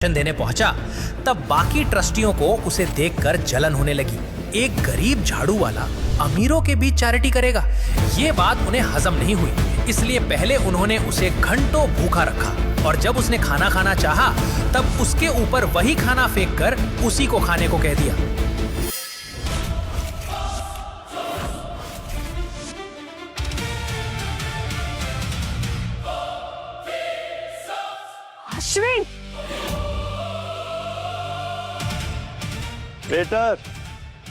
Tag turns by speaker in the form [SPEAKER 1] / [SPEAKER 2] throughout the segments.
[SPEAKER 1] देने पहुंचा तब बाकी ट्रस्टियों को उसे देखकर जलन होने लगी। एक गरीब झाड़ू वाला अमीरों के बीच चैरिटी करेगा, ये बात उन्हें हजम नहीं हुई। इसलिए पहले उन्होंने उसे घंटों भूखा रखा और जब उसने खाना खाना चाहा तब उसके ऊपर वही खाना फेंक कर उसी को खाने को कह दिया।
[SPEAKER 2] अश्विन,
[SPEAKER 3] वेटर,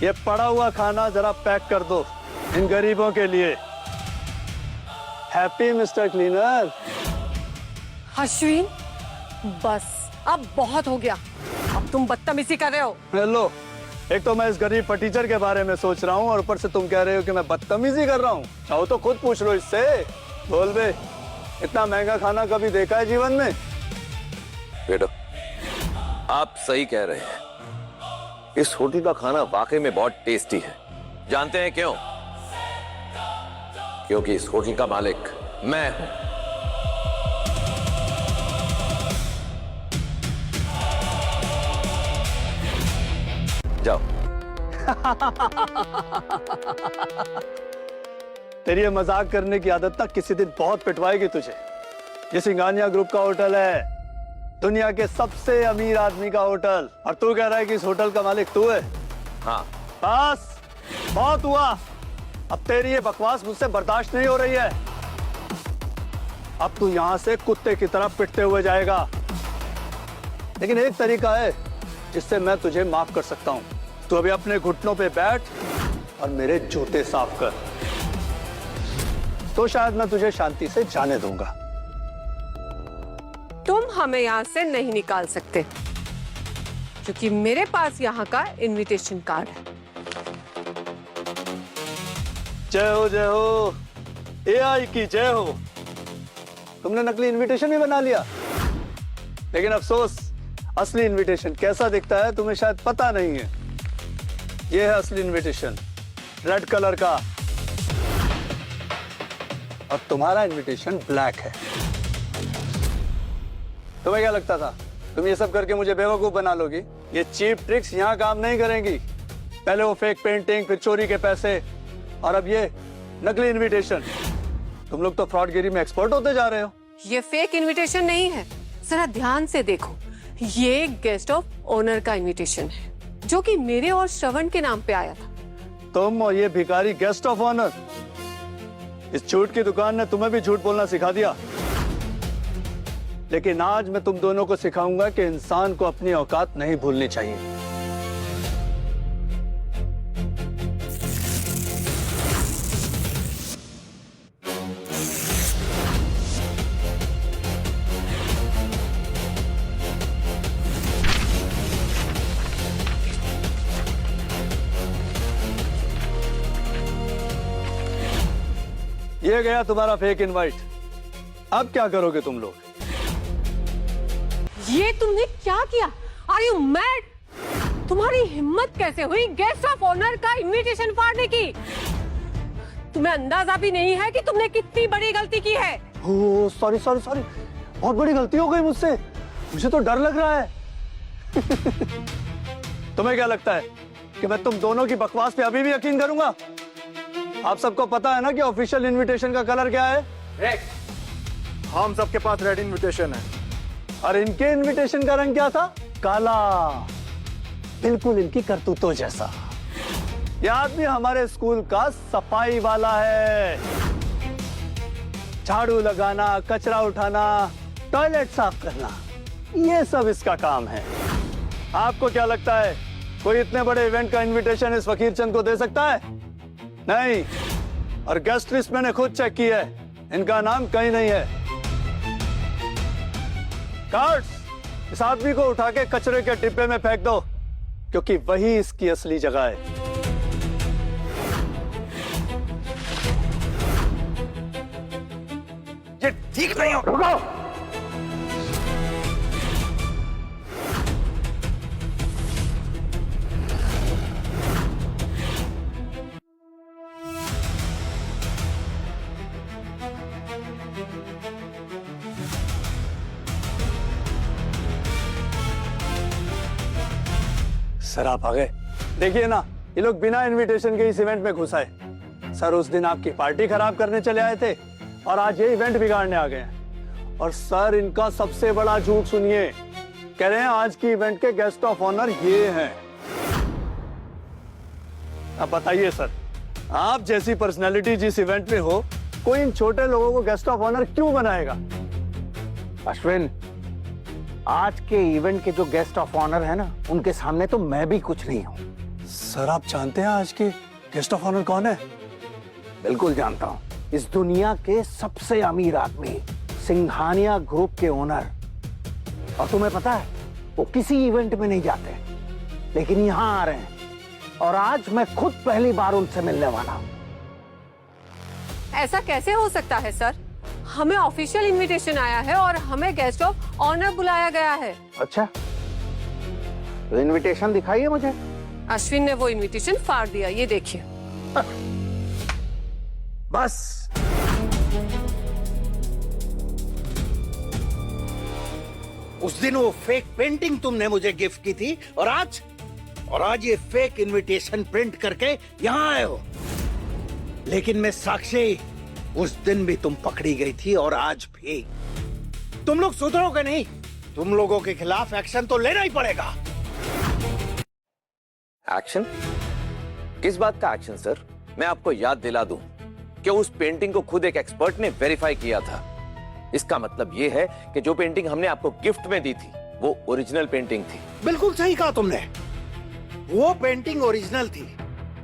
[SPEAKER 3] ये पड़ा हुआ खाना जरा पैक कर दो इन गरीबों के लिए। Happy mister cleaner.
[SPEAKER 2] अश्विन, बस अब बहुत हो गया। अब तुम बदतमीजी कर रहे हो।
[SPEAKER 3] हेलो, एक तो मैं इस गरीब फटीचर के बारे में सोच रहा हूँ और ऊपर से तुम कह रहे हो कि मैं बदतमीजी कर रहा हूँ। चाहो तो खुद पूछ लो इससे। बोल बे, इतना महंगा खाना कभी देखा है जीवन में?
[SPEAKER 4] बेटा, आप सही कह रहे हैं। इस होटल का खाना वाकई में बहुत टेस्टी है। जानते हैं क्यों? क्योंकि इस होटल का मालिक मैं हूं। जाओ।
[SPEAKER 3] तेरी ये मजाक करने की आदत तक किसी दिन बहुत पिटवाएगी तुझे। ये सिंघानिया ग्रुप का होटल है, दुनिया के सबसे अमीर आदमी का होटल, और तू कह रहा है कि इस होटल का मालिक तू है?
[SPEAKER 4] हाँ,
[SPEAKER 3] बस बहुत हुआ। अब तेरी ये बकवास मुझसे बर्दाश्त नहीं हो रही है। अब तू यहां से कुत्ते की तरह पिटते हुए जाएगा। लेकिन एक तरीका है जिससे मैं तुझे माफ कर सकता हूं। तू अभी अपने घुटनों पे बैठ और मेरे जूते साफ कर, तो शायद मैं तुझे शांति से जाने दूंगा।
[SPEAKER 2] तुम हमें यहाँ से नहीं निकाल सकते क्योंकि मेरे पास यहाँ का इनविटेशन कार्ड है।
[SPEAKER 3] जय हो एआई की जय हो। तुमने नकली इनविटेशन भी बना लिया, लेकिन अफसोस असली इनविटेशन कैसा दिखता है तुम्हें शायद पता नहीं है। यह है असली इनविटेशन, रेड कलर का, और तुम्हारा इनविटेशन ब्लैक है। तुम्हें क्या लगता था तुम ये सब करके मुझे बेवकूफ बना लोगी? ये चीप ट्रिक्स यहाँ काम नहीं करेंगी। पहले वो फेक पेंटिंग, फिर चोरी के पैसे, और अब ये नकली इनविटेशन। तुम लोग तो फ्रॉडगिरी में एक्सपर्ट होते जा रहे हो।
[SPEAKER 2] ये फेक इनविटेशन नहीं है, जरा ध्यान से देखो। ये गेस्ट ऑफ ऑनर का इनविटेशन है जो कि मेरे और श्रवण के नाम पे आया था।
[SPEAKER 3] तुम और ये भिखारी गेस्ट ऑफ ऑनर, इस झूठ की दुकान ने तुम्हें भी झूठ बोलना सिखा दिया। लेकिन आज मैं तुम दोनों को सिखाऊंगा कि इंसान को अपनी औकात नहीं भूलनी चाहिए। ये गया तुम्हारा फेक इनवाइट। अब क्या करोगे तुम लोग?
[SPEAKER 2] ये तुमने क्या किया? Are you mad? तुम्हारी हिम्मत कैसे हुई गेस्ट ऑफ ऑनर का इनविटेशन फाड़ने की? तुम्हें अंदाजा भी नहीं है कि तुमने कितनी बड़ी गलती की है।
[SPEAKER 3] ओह सॉरी सॉरी सॉरी, बहुत बड़ी गलती हो गई मुझसे। मुझे तो डर लग रहा है। तुम्हें क्या लगता है कि मैं तुम दोनों की बकवास पे अभी भी यकीन करूंगा? आप सबको पता है ना कि ऑफिशियल इनविटेशन का कलर क्या है?
[SPEAKER 5] रेड। हम सबके पास रेड इनविटेशन है।
[SPEAKER 3] और इनके इनविटेशन का रंग क्या था? काला, बिल्कुल इनकी करतूतों जैसा। यह आदमी हमारे स्कूल का सफाई वाला है। झाड़ू लगाना, कचरा उठाना, टॉयलेट साफ करना, ये सब इसका काम है। आपको क्या लगता है कोई इतने बड़े इवेंट का इनविटेशन इस फकीर चंद को दे सकता है? नहीं। और गेस्ट लिस्ट मैंने खुद चेक की है, इनका नाम कहीं नहीं है। कार्ड्स, इस आदमी को उठा के कचरे के डिब्बे में फेंक दो, क्योंकि वही इसकी असली जगह है।
[SPEAKER 5] ये ठीक नहीं हो।
[SPEAKER 3] रुको। सर आप आ गए। देखिए ना, ये लोग बिना इनविटेशन के इस इवेंट में घुस आए। सर उस दिन आपकी पार्टी खराब करने चले आए थे और आज ये इवेंट बिगाड़ने आ गए हैं। और सर इनका सबसे बड़ा झूठ सुनिए, कह रहे हैं आज की इवेंट के गेस्ट ऑफ ऑनर ये हैं। अब बताइए सर, आप जैसी पर्सनालिटी जिस इवेंट में हो, कोई इन छोटे लोगों को गेस्ट ऑफ ऑनर क्यों बनाएगा?
[SPEAKER 6] अश्विन, आज के इवेंट के जो गेस्ट ऑफ ऑनर है ना, उनके सामने तो मैं भी कुछ नहीं हूँ।
[SPEAKER 3] सर आप जानते हैं आज के गेस्ट ऑफ ऑनर कौन है?
[SPEAKER 6] बिल्कुल जानता हूँ। इस दुनिया के सबसे अमीर आदमी, सिंघानिया ग्रुप के ओनर। और तुम्हें पता है, वो किसी इवेंट में नहीं जाते, लेकिन यहाँ आ रहे हैं। और आज मैं खुद पहली बार उनसे मिलने वाला हूँ।
[SPEAKER 2] ऐसा कैसे हो सकता है सर? हमें ऑफिशियल इनविटेशन आया है और हमें गेस्ट ऑफ ऑनर बुलाया गया है।
[SPEAKER 6] अच्छा, तो इनविटेशन दिखाइए मुझे।
[SPEAKER 2] अश्विन ने वो इनविटेशन फाड़ दिया, ये देखिए।
[SPEAKER 6] बस उस दिन वो फेक पेंटिंग तुमने मुझे गिफ्ट की थी, और आज ये फेक इनविटेशन प्रिंट करके यहाँ आए हो। लेकिन मैं साक्षी, उस दिन भी तुम पकड़ी गई थी और आज भी। तुम लोग सुधरोगे नहीं। तुम लोगों के खिलाफ एक्शन तो लेना ही पड़ेगा।
[SPEAKER 4] एक्शन? किस बात का एक्शन सर? मैं आपको याद दिला दूं कि उस पेंटिंग को खुद एक एक्सपर्ट ने वेरीफाई किया था। इसका मतलब यह है कि जो पेंटिंग हमने आपको गिफ्ट में दी थी वो ओरिजिनल पेंटिंग थी।
[SPEAKER 6] बिल्कुल सही कहा तुमने, वो पेंटिंग ओरिजिनल थी,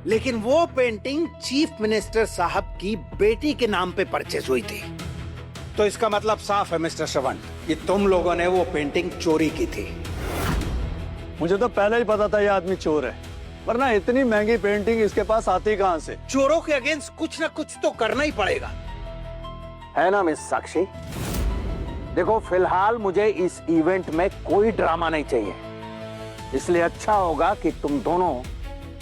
[SPEAKER 6] लेकिन वो पेंटिंग चीफ मिनिस्टर साहब की बेटी के नाम पे परचेज हुई थी। तो इसका मतलब साफ है मिस्टर श्रवण कि तुम लोगों ने वो पेंटिंग चोरी की थी।
[SPEAKER 3] मुझे तो पहले ही पता था ये आदमी चोर है, वरना इतनी महंगी पेंटिंग इसके पास आती कहां से?
[SPEAKER 6] चोरों के अगेंस्ट कुछ ना कुछ तो करना ही पड़ेगा, है ना मिस साक्षी? देखो, फिलहाल मुझे इस इवेंट में कोई ड्रामा नहीं चाहिए, इसलिए अच्छा होगा कि तुम दोनों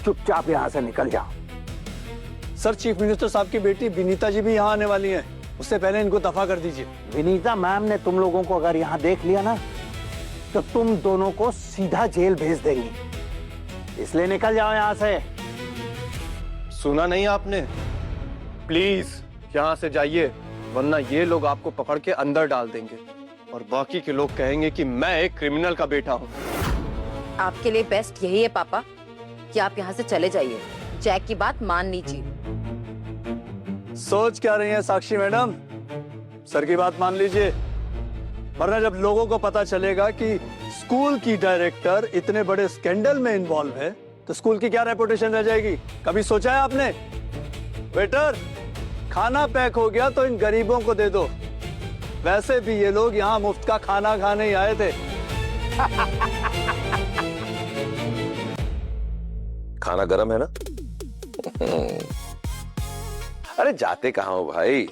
[SPEAKER 6] चुपचाप यहाँ से निकल जाओ।
[SPEAKER 3] सर चीफ मिनिस्टर साहब की बेटी विनीता जी भी यहाँ आने वाली हैं, उससे पहले इनको दफा कर दीजिए।
[SPEAKER 6] विनीता मैम ने तुम लोगों को अगर यहाँ देख लिया ना, तो तुम दोनों को सीधा जेल भेज देंगी, इसलिए निकल जाओ यहाँ से।
[SPEAKER 5] सुना नहीं आपने? प्लीज यहाँ से जाइए, वरना ये लोग आपको पकड़ के अंदर डाल देंगे और बाकी के लोग कहेंगे कि मैं एक क्रिमिनल का बेटा हूँ।
[SPEAKER 7] आपके लिए बेस्ट यही है पापा कि आप यहाँ से चले जाइए। जैक की बात मान लीजिए।
[SPEAKER 3] सोच क्या रही हैं साक्षी मैडम? सर की बात मान लीजिए, वरना जब लोगों को पता चलेगा कि स्कूल की डायरेक्टर इतने बड़े स्कैंडल में इन्वॉल्व है, तो स्कूल की क्या रेपुटेशन रह जाएगी? कभी सोचा है आपने? वेटर, खाना पैक हो गया तो इन गरीबों को दे दो। वैसे भी ये लोग यहाँ मुफ्त का खाना खाने ही आए थे।
[SPEAKER 4] खाना गरम है ना? अरे जाते कहाँ हो भाई?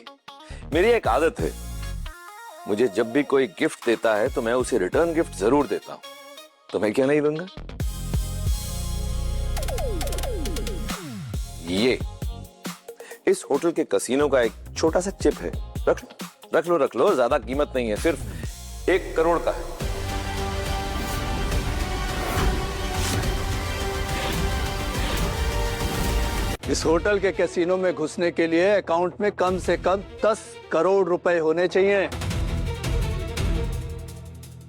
[SPEAKER 4] मेरी एक आदत है, मुझे जब भी कोई गिफ्ट देता है तो मैं उसे रिटर्न गिफ्ट जरूर देता हूं। तो मैं क्या नहीं दूंगा? ये इस होटल के कसीनो का एक छोटा सा चिप है। रख लो, ज्यादा कीमत नहीं है, सिर्फ 1 करोड़ का है।
[SPEAKER 3] इस होटल के कैसीनो में घुसने के लिए अकाउंट में कम से कम 10 करोड़ रुपए होने चाहिए।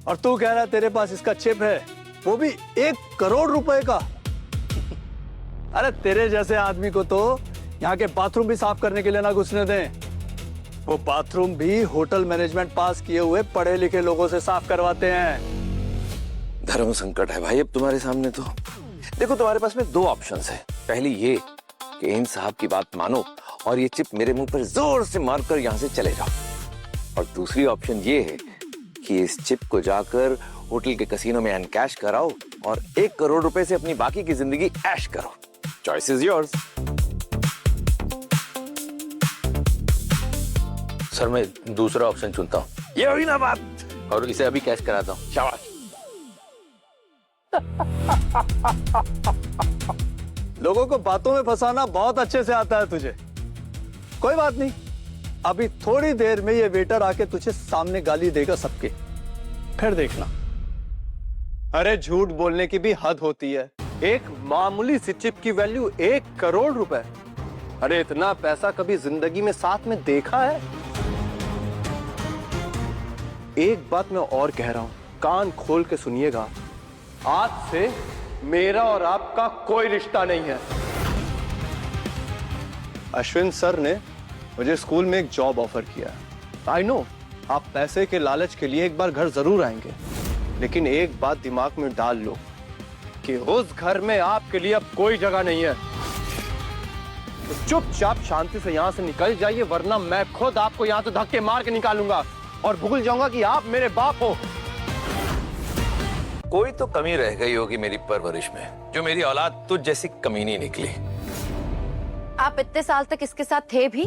[SPEAKER 3] और तू कह रहा है तेरे पास इसका चिप है, वो भी 1 करोड़ रुपए का? अरे तेरे जैसे आदमी को तो यहाँ के बाथरूम भी साफ करने के लिए ना घुसने दें। वो बाथरूम भी होटल मैनेजमेंट पास किए हुए पढ़े लिखे लोगों से साफ करवाते हैं।
[SPEAKER 4] धर्म संकट है भाई अब तुम्हारे सामने। तो देखो, तुम्हारे पास में 2 ऑप्शंस है। पहली ये कि इन साहब की बात मानो और ये चिप मेरे मुंह पर जोर से मारकर यहाँ से चले जाओ, और दूसरी ऑप्शन ये है कि इस चिप को जाकर होटल के कसीनो में एनकैश कराओ और 1 करोड़ रुपए से अपनी बाकी की जिंदगी ऐश करो। Choice is yours.
[SPEAKER 8] सर मैं दूसरा ऑप्शन चुनता हूँ।
[SPEAKER 4] ये हुई ना बात।
[SPEAKER 8] और इसे अभी कैश कराता हूँ।
[SPEAKER 4] शाबाश।
[SPEAKER 3] लोगों को बातों में फंसाना बहुत अच्छे से आता है तुझे। कोई बात नहीं, अभी थोड़ी देर में ये वेटर आके तुझे सामने गाली देगा सबके, फिर देखना।
[SPEAKER 5] अरे झूठ बोलने की भी हद होती है। एक मामूली सी चिप की वैल्यू 1 करोड़ रुपए। अरे इतना पैसा कभी जिंदगी में साथ में देखा है? एक बात मैं और कह रहा हूं, कान खोल के सुनिएगा, आज से मेरा और आपका कोई रिश्ता नहीं है। अश्विन सर ने मुझे स्कूल में एक जॉब ऑफर किया। आई नो आप पैसे के लालच के लिए एक बार घर जरूर आएंगे, लेकिन एक बात दिमाग में डाल लो कि उस घर में आपके लिए अब कोई जगह नहीं है। तो चुपचाप शांति से यहां से निकल जाइए, वरना मैं खुद आपको यहां से धक्के मार के निकालूंगा और भूल जाऊंगा कि आप मेरे बाप हो।
[SPEAKER 8] कोई तो कमी रह गई होगी मेरी परवरिश में, जो मेरी औलाद तुझ जैसी कमीनी निकली।
[SPEAKER 7] आप इतने साल तक इसके साथ थे भी?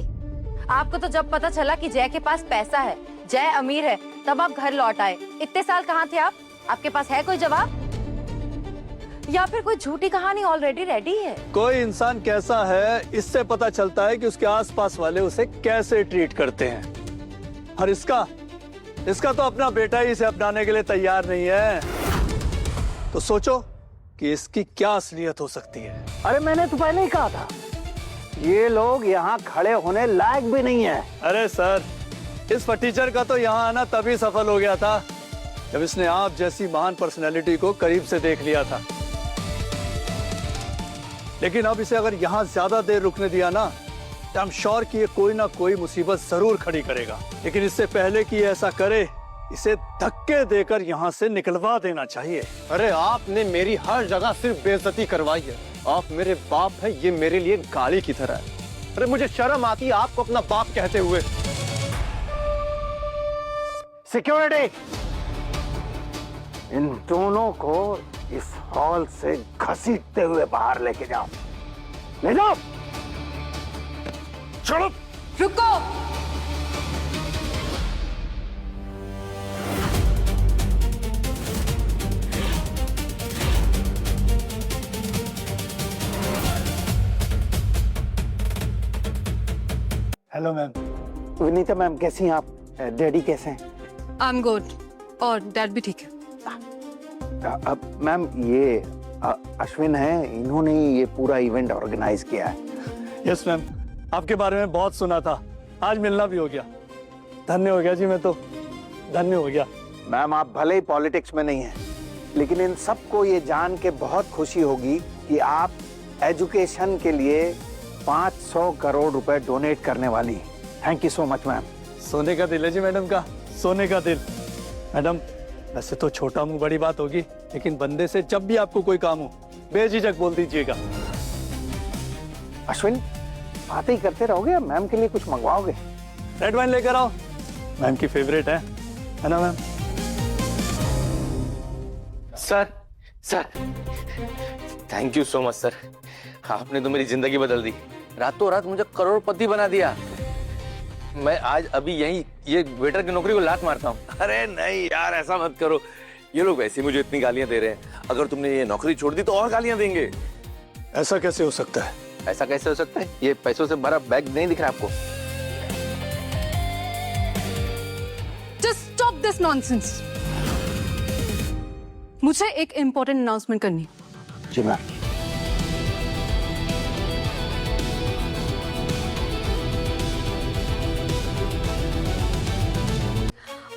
[SPEAKER 7] आपको तो जब पता चला कि जय के पास पैसा है, जय अमीर है, तब आप घर लौट आए। इतने साल कहाँ थे आप? आपके पास है कोई जवाब? या फिर कोई झूठी कहानी ऑलरेडी रेडी है?
[SPEAKER 3] कोई इंसान कैसा है इससे पता चलता है कि उसके आसपास वाले उसे कैसे ट्रीट करते हैं। और इसका तो अपना बेटा ही इसे अपनाने के लिए तैयार नहीं है, तो सोचो कि इसकी क्या असलियत हो सकती है।
[SPEAKER 6] अरे मैंने तो पहले ही कहा था, ये लोग यहाँ खड़े होने लायक भी नहीं है।
[SPEAKER 3] अरे सर, इस फटीचर का तो यहाँ आना तभी सफल हो गया था जब इसने आप जैसी महान पर्सनैलिटी को करीब से देख लिया था। लेकिन अब इसे अगर यहाँ ज्यादा देर रुकने दिया ना, तो आई एम श्योर कि ये कोई ना कोई मुसीबत जरूर खड़ी करेगा। लेकिन इससे पहले कि ये ऐसा करे, इसे धक्के देकर यहाँ से निकलवा देना चाहिए।
[SPEAKER 5] अरे आपने मेरी हर जगह सिर्फ बेइज्जती करवाई है। आप मेरे बाप है, ये मेरे लिए गाली की तरह है। अरे मुझे शर्म आती है आपको अपना बाप कहते हुए।
[SPEAKER 6] सिक्योरिटी, इन दोनों को इस हॉल से घसीटते हुए बाहर लेके जाओ। ले जाओ।
[SPEAKER 5] चलो।
[SPEAKER 2] रुको।
[SPEAKER 3] Hello ma'am.
[SPEAKER 6] विनीता मैम कैसी हैं आप? डैडी कैसे हैं?
[SPEAKER 2] आई एम गुड, और डैड भी ठीक है।
[SPEAKER 6] अब मैम ये अश्विन है, इन्होंने ये पूरा इवेंट ऑर्गेनाइज किया है।
[SPEAKER 3] यस मैम, आपके बारे में बहुत सुना था, आज मिलना भी हो गया। धन्य हो गया जी, मैं तो धन्य हो गया।
[SPEAKER 6] मैम आप भले ही पॉलिटिक्स में नहीं हैं, लेकिन इन सबको ये जान के बहुत खुशी होगी कि आप एजुकेशन के लिए 500 करोड़ रुपए डोनेट करने वाली। Thank you so much ma'am.
[SPEAKER 3] सोने का दिल है जी मैडम का, सोने का दिल। मैडम वैसे तो छोटा मुंह बड़ी बात होगी, लेकिन बंदे से जब भी आपको कोई काम हो बेझिझक बोल दीजिएगा।
[SPEAKER 6] अश्विन बातें ही करते रहोगे या मैम के लिए कुछ मंगवाओगे?
[SPEAKER 3] रेड वाइन लेकर आओ, मैम की फेवरेट है ना ma'am?
[SPEAKER 8] Sir thank you so much sir, आपने तो मेरी जिंदगी बदल दी। रातों रात मुझे करोड़पति बना दिया। मैं आज अभी यही ये वेटर की नौकरी को लात मारता हूँ। अरे नहीं यार, ऐसा मत करो, ये लोग वैसे ही मुझे इतनी गालियां दे रहे हैं, अगर तुमने ये नौकरी छोड़ दी तो और गालियां देंगे।
[SPEAKER 3] ऐसा कैसे हो सकता है?
[SPEAKER 8] ऐसा कैसे हो सकता है? ये पैसों से भरा बैग नहीं दिख रहा आपको?
[SPEAKER 2] Just stop this nonsense. मुझे एक इंपॉर्टेंट अनाउंसमेंट करनी है।
[SPEAKER 6] जी मैम।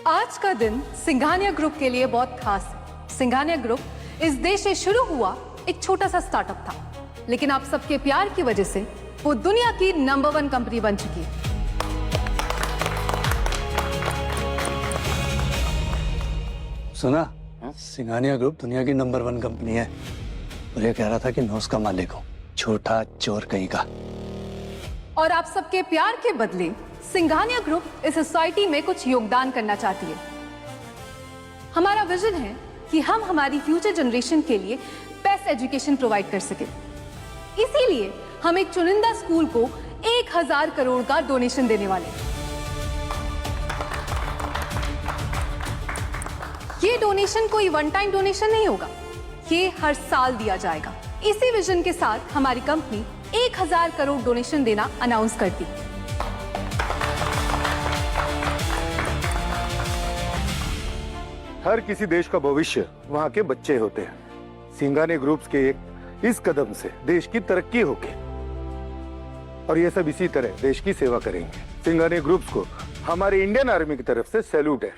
[SPEAKER 2] आज का दिन सिंघानिया ग्रुप के लिए बहुत खास है। सिंघानिया ग्रुप इस देश से शुरू हुआ एक छोटा सा स्टार्टअप था, लेकिन आप सबके प्यार की वजह से वो दुनिया की नंबर 1 कंपनी बन चुकी है।
[SPEAKER 3] सुना, सिंघानिया ग्रुप दुनिया की नंबर 1 कंपनी है, और ये कह रहा था कि मैं उसका मालिक हूँ। छोटा चोर कहीं का।
[SPEAKER 2] और आप सबके प्यार के बदले सिंघानिया ग्रुप इस सोसाइटी में कुछ योगदान करना चाहती है। हमारा विजन है कि हम हमारी फ्यूचर जनरेशन के लिए बेस्ट एजुकेशन प्रोवाइड कर सके। इसीलिए हम एक चुनिंदा स्कूल को 1000 करोड़ का डोनेशन देने वाले हैं। ये डोनेशन कोई वन टाइम डोनेशन नहीं होगा, ये हर साल दिया जाएगा। इसी विजन के साथ हमारी कंपनी 1000 करोड़ डोनेशन देना अनाउंस करती है।
[SPEAKER 9] हर किसी देश का भविष्य वहाँ के बच्चे होते हैं। सिंघानिया ग्रुप्स के एक इस कदम से देश की तरक्की होगी और ये सब इसी तरह देश की सेवा करेंगे। सिंघानिया ग्रुप्स को हमारी इंडियन आर्मी की तरफ से सैल्यूट है।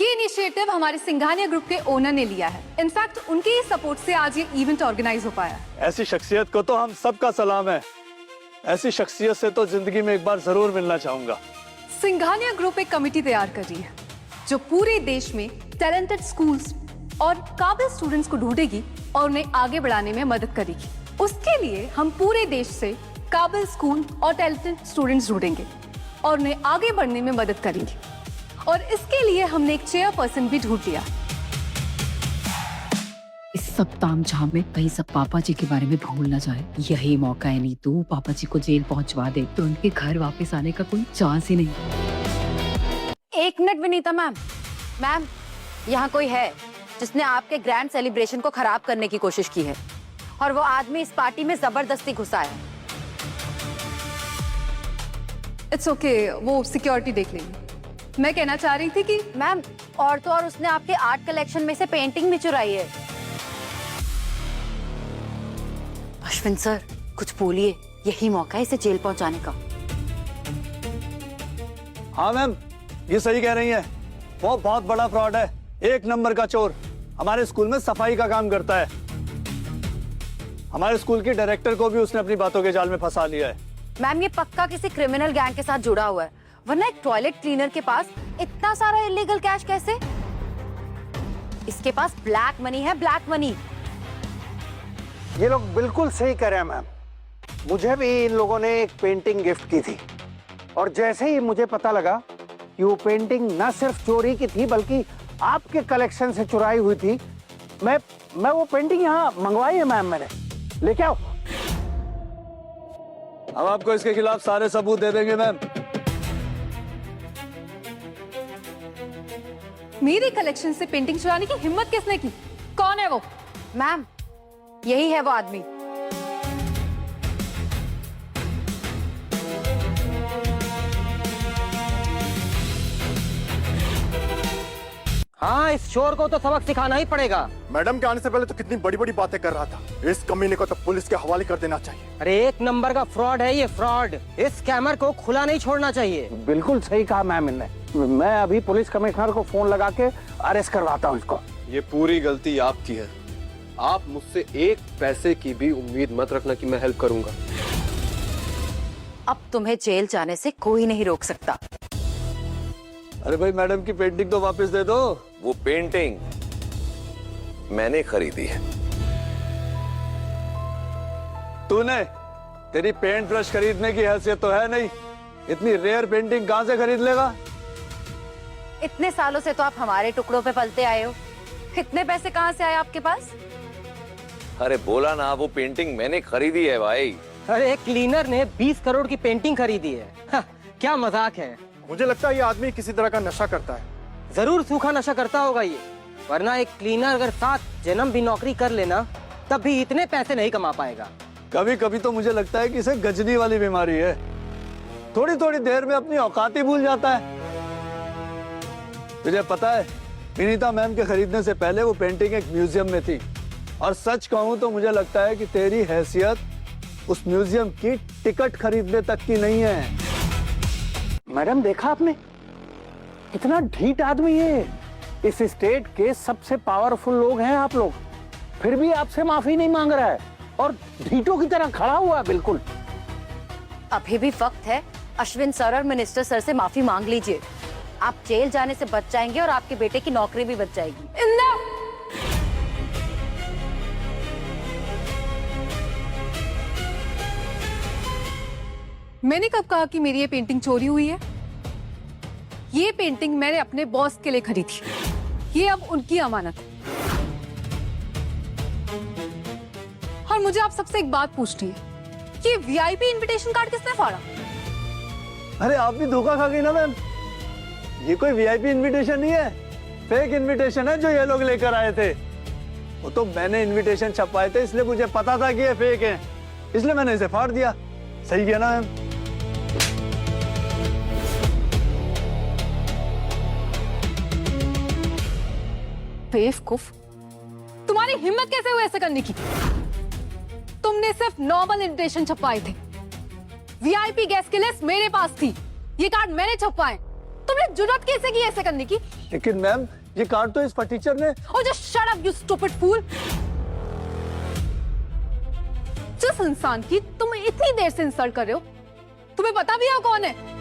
[SPEAKER 10] ये इनिशिएटिव हमारे सिंघानिया ग्रुप के ओनर ने लिया है। इनफैक्ट उनके ही सपोर्ट से आज ये इवेंट ऑर्गेनाइज हो पाया।
[SPEAKER 3] ऐसी शख्सियत को तो हम सबका सलाम है। ऐसी शख्सियत से तो जिंदगी में एक बार जरूर मिलना चाहूंगा।
[SPEAKER 10] सिंघानिया ग्रुप एक कमेटी तैयार कर रही है जो पूरे देश में टैलेंटेड स्कूल्स और काबिल स्टूडेंट्स को ढूंढेगी और उन्हें आगे बढ़ाने में मदद करेगी। उसके लिए हम पूरे देश से काबिल स्कूल और टैलेंटेड स्टूडेंट्स ढूंढेंगे और उन्हें आगे बढ़ने में मदद करेंगे। और इसके लिए हमने एक चेयरपर्सन भी ढूंढ लिया।
[SPEAKER 11] इस सब तामझाम में कहीं सब पापा जी के बारे में भूल न जाए। यही मौका है, नहीं तो पापा जी को जेल पहुंचवा दे तो उनके घर वापस आने का कोई चांस ही नहीं।
[SPEAKER 7] एक मिनट विनीता मैम। मैम, यहाँ कोई है जिसने आपके ग्रैंड सेलिब्रेशन को खराब करने की कोशिश की है और वो आदमी इस पार्टी में जबरदस्ती घुसा है।
[SPEAKER 10] इट्स ओके, वो सिक्योरिटी देख लेंगे। मैं कहना चाह रही थी कि
[SPEAKER 7] मैम, और तो और उसने आपके आर्ट कलेक्शन में से पेंटिंग भी चुराई है। अश्विन सर, कुछ बोलिए, यही मौका है इसे जेल पहुंचाने का।
[SPEAKER 3] हाँ मैम, ये सही कह रही है। वो बहुत बड़ा फ्रॉड है, एक नंबर का चोर। हमारे स्कूल में सफाई का काम करता है। हमारे स्कूल के डायरेक्टर को भी उसने अपनी बातों के जाल में फंसा लिया है।
[SPEAKER 7] मैम, ये पक्का किसी क्रिमिनल गैंग के साथ जुड़ा हुआ है, वरना एक टॉयलेट क्लीनर के पास इतना सारा इलीगल कैश कैसे? इसके पास ब्लैक मनी है, ब्लैक मनी।
[SPEAKER 6] ये लोग बिल्कुल सही कह रहे हैं मैम। मुझे भी इन लोगों ने एक पेंटिंग गिफ्ट की थी और जैसे ही मुझे पता लगा कि वो पेंटिंग न सिर्फ चोरी की थी बल्कि आपके कलेक्शन से चुराई हुई थी, मैं वो पेंटिंग यहाँ मंगवाई है मैम। मैंने लेके आओ।
[SPEAKER 3] हम आपको इसके खिलाफ सारे सबूत दे देंगे मैम।
[SPEAKER 10] मेरे कलेक्शन से पेंटिंग चुराने की हिम्मत किसने की? कौन है वो?
[SPEAKER 7] मैम, यही है वो आदमी।
[SPEAKER 5] हाँ, इस चोर को तो सबक सिखाना ही पड़ेगा।
[SPEAKER 9] मैडम के आने से पहले तो कितनी बड़ी बड़ी बातें कर रहा था। इस कमीने को तो पुलिस के हवाले कर देना चाहिए।
[SPEAKER 5] अरे एक नंबर का फ्रॉड है ये, फ्रॉड। इस स्कैमर को खुला नहीं छोड़ना चाहिए।
[SPEAKER 6] बिल्कुल सही कहा मैम इनने। मैं अभी पुलिस कमिश्नर को फोन लगा के अरेस्ट करवाता हूँ इसको।
[SPEAKER 5] ये पूरी गलती आपकी है। आप मुझसे एक पैसे की भी उम्मीद मत रखना कि मैं हेल्प करूंगा।
[SPEAKER 7] अब तुम्हें जेल जाने से कोई नहीं रोक सकता।
[SPEAKER 3] अरे भाई, मैडम की पेंटिंग तो वापस दे दो।
[SPEAKER 4] वो पेंटिंग मैंने खरीदी है।
[SPEAKER 3] तूने? तेरी पेंट ब्रश खरीदने की हैसियत तो है नहीं। इतनी रेयर पेंटिंग कहां से खरीद लेगा?
[SPEAKER 7] इतने सालों से तो आप हमारे टुकड़ों पे पलते आए हो, इतने पैसे कहाँ से आए आपके पास?
[SPEAKER 4] अरे बोला ना, वो पेंटिंग मैंने खरीदी है भाई।
[SPEAKER 5] अरे एक क्लीनर ने 20 करोड़ की पेंटिंग खरीदी है। हाँ, क्या मजाक है।
[SPEAKER 9] मुझे लगता है ये आदमी किसी तरह का नशा करता है।
[SPEAKER 5] जरूर सूखा नशा करता होगा ये, वरना एक क्लीनर अगर 7 जन्म भी नौकरी कर लेना तब भी इतने पैसे नहीं कमा पाएगा।
[SPEAKER 3] कभी कभी तो मुझे लगता है कि इसे गजनी वाली बीमारी है। थोड़ी थोड़ी देर में अपनी औकात ही भूल जाता है। तुझे पता है, विनीता मैम के खरीदने से पहले वो पेंटिंग एक म्यूजियम में थी। और सच कहूं तो मुझे लगता है कि तेरी हैसियत उस म्यूजियम की टिकट खरीदने तक की नहीं है।
[SPEAKER 6] मैडम, देखा आपने? कितना ढीठ आदमी है। इस स्टेट के सबसे पावरफुल लोग हैं आप लोग, फिर भी आपसे माफी नहीं मांग रहा है और ढीठों की तरह खड़ा हुआ है बिल्कुल।
[SPEAKER 7] अभी भी वक्त है, अश्विन सर और मिनिस्टर सर से माफी मांग लीजिए। आप जेल जाने से बच जाएंगे और आपके बेटे की नौकरी भी बच जाएगी।
[SPEAKER 10] मैंने कब कहा कि मेरी ये पेंटिंग चोरी हुई है? ये पेंटिंग मैंने अपने बॉस के लिए खरीदी, ये अब उनकी अमानत है। और मुझे आप सबसे एक बात पूछनी है, ये वीआईपी इनविटेशन कार्ड किसने फाड़ा?
[SPEAKER 3] अरे आप भी धोखा खा गई ना मैम। ये कोई वीआईपी इनविटेशन नहीं है, फेक इनविटेशन है जो ये लोग लेकर आए थे। वो तो मैंने इनविटेशन छपवाए थे, इसलिए मुझे पता था कि ये फेक है, इसलिए मैंने इसे फाड़ दिया। सही किया ना मैम?
[SPEAKER 10] बेवकूफ, तुम्हारी हिम्मत कैसे हुई ऐसे करने की? तुमने सिर्फ नॉर्मल इन्विटेशन छपवाए थे। वीआईपी गेस्ट की लिस्ट मेरे पास थी, ये कार्ड मैंने छपवाए। तुमने जुर्रत कैसे की ऐसे करने की?
[SPEAKER 3] लेकिन मैम ये कार्ड तो इस टीचर ने।
[SPEAKER 10] Oh, just shut up, you stupid fool! जिस इंसान की तुम इतनी देर से इंसल्ट कर रहे हो, तुम्हें पता भी है वो कौन है?